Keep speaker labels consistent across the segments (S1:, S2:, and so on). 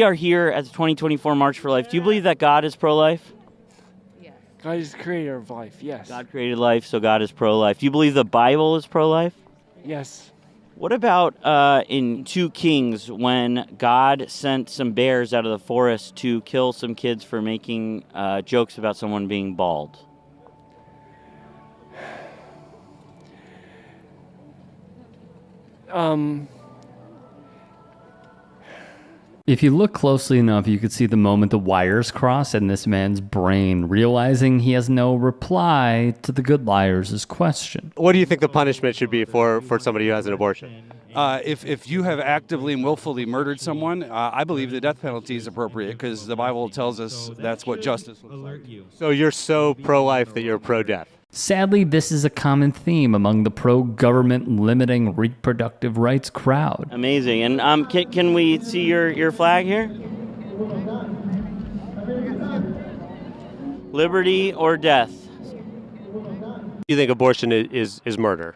S1: we are here at the 2024 March for Life. Do you believe that God is pro-life?
S2: God is the creator of life, yes.
S1: God created life, so God is pro-life. Do you believe the Bible is pro-life?
S2: Yes.
S1: What about in 2 Kings when God sent some bears out of the forest to kill some kids for making jokes about someone being bald?
S3: If you look closely enough, you could see the moment the wires cross in this man's brain, realizing he has no reply to the good liars' question.
S4: What do you think the punishment should be for somebody who has an abortion?
S5: If you have actively and willfully murdered someone, I believe the death penalty is appropriate because the Bible tells us that's what justice looks like.
S4: So you're so pro-life that you're pro-death?
S3: Sadly, this is a common theme among the pro-government limiting reproductive rights crowd.
S1: Amazing. And can we see your flag here? Liberty or death?
S4: You think abortion is murder?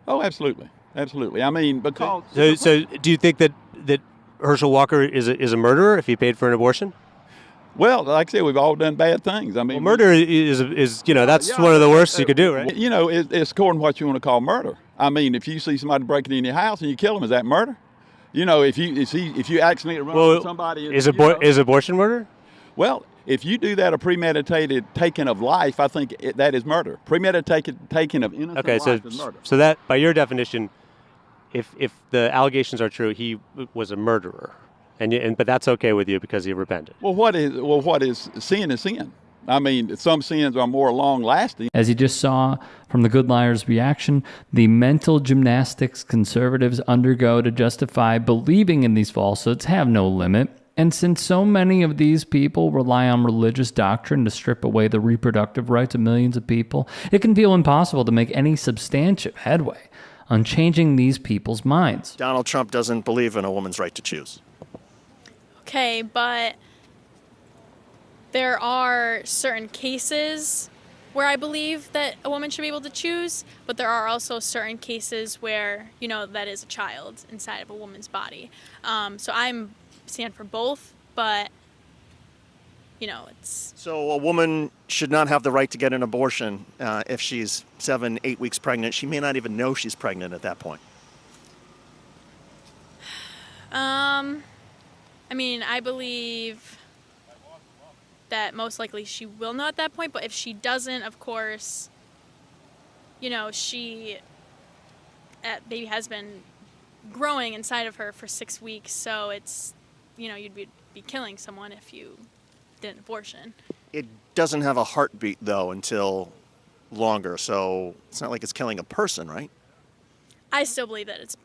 S6: Oh, absolutely. Absolutely. I mean, because...
S4: So do you think that Herschel Walker is a murderer if he paid for an abortion?
S6: Well, like I said, we've all done bad things. I mean,
S4: well, murder is that's one of the worst you could do, right?
S6: You know, it's according to what you want to call murder. I mean, if you see somebody breaking in your house and you kill them, is that murder? You know, if you accidentally run over somebody,
S4: is abortion murder?
S6: Well, if you do that a premeditated taking of life, I think that is murder. Premeditated taking of innocent life is murder.
S4: So that, by your definition, if the allegations are true, he was a murderer. But that's okay with you because he repented.
S6: Well, what is sin is sin. I mean, some sins are more long-lasting.
S3: As you just saw from the good liars' reaction, the mental gymnastics conservatives undergo to justify believing in these falsehoods have no limit. And since so many of these people rely on religious doctrine to strip away the reproductive rights of millions of people, it can feel impossible to make any substantive headway on changing these people's minds.
S7: Donald Trump doesn't believe in a woman's right to choose.
S8: Okay, but there are certain cases where I believe that a woman should be able to choose, but there are also certain cases where, that is a child inside of a woman's body. So I'm stand for both, but, it's...
S7: So a woman should not have the right to get an abortion if she's 7-8 weeks pregnant. She may not even know she's pregnant at that point.
S8: I believe that most likely she will know at that point, but if she doesn't, of course, baby has been growing inside of her for 6 weeks, so it's, you'd be killing someone if you did an abortion.
S7: It doesn't have a heartbeat, though, until longer, so it's not like it's killing a person, right?
S8: I still believe that it's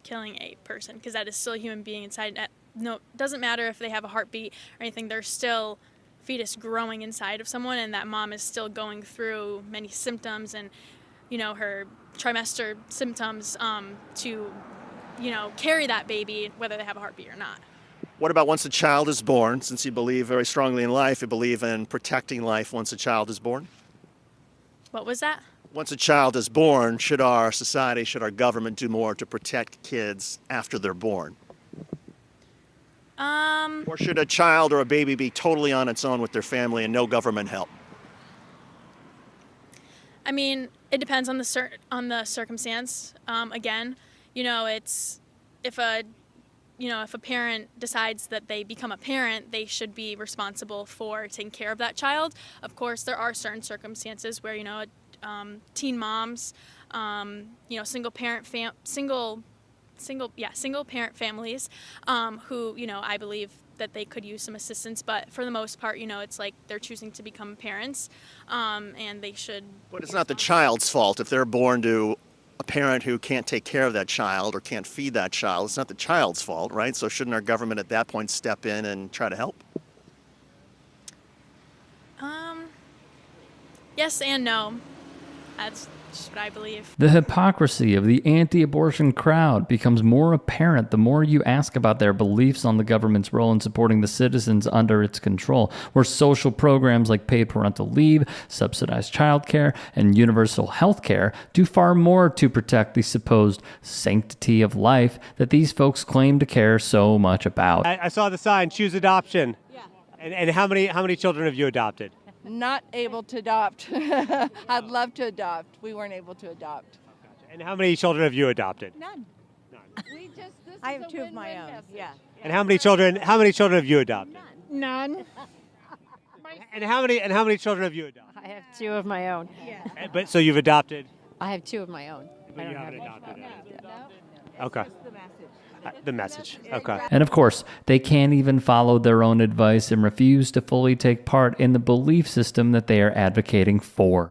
S8: killing a person, because that is still a human being inside. No, doesn't matter if they have a heartbeat or anything, there's still fetus growing inside of someone, and that mom is still going through many symptoms and, her trimester symptoms to, carry that baby, whether they have a heartbeat or not.
S7: What about once a child is born? Since you believe very strongly in life, you believe in protecting life once a child is born?
S8: What was that?
S7: Once a child is born, should our society, should our government do more to protect kids after they're born? Or should a child or a baby be totally on its own with their family and no government help?
S8: It depends on the circumstance. Again, it's if a parent decides that they become a parent, they should be responsible for taking care of that child. Of course, there are certain circumstances where teen moms, single parent families who, I believe that they could use some assistance, but for the most part, it's like they're choosing to become parents, and they should...
S7: But it's not the child's fault if they're born to a parent who can't take care of that child or can't feed that child. It's not the child's fault, right? So shouldn't our government at that point step in and try to help?
S8: Yes and no. That's what I believe.
S3: The hypocrisy of the anti-abortion crowd becomes more apparent the more you ask about their beliefs on the government's role in supporting the citizens under its control, where social programs like paid parental leave, subsidized childcare, and universal health care do far more to protect the supposed sanctity of life that these folks claim to care so much about.
S4: I saw the sign, choose adoption. Yeah. And how many children have you adopted?
S9: Not able to adopt. I'd love to adopt. We weren't able to adopt.
S4: And how many children have you adopted?
S9: None.
S10: I have two of my own. Yeah.
S4: And how many children have you adopted?
S10: None.
S4: And how many children have you adopted?
S10: I have two of my own.
S4: Yeah. But so you've adopted?
S10: I have two of my own.
S4: But you haven't adopted. Okay. The message. Okay.
S3: And of course, they can't even follow their own advice and refuse to fully take part in the belief system that they are advocating for.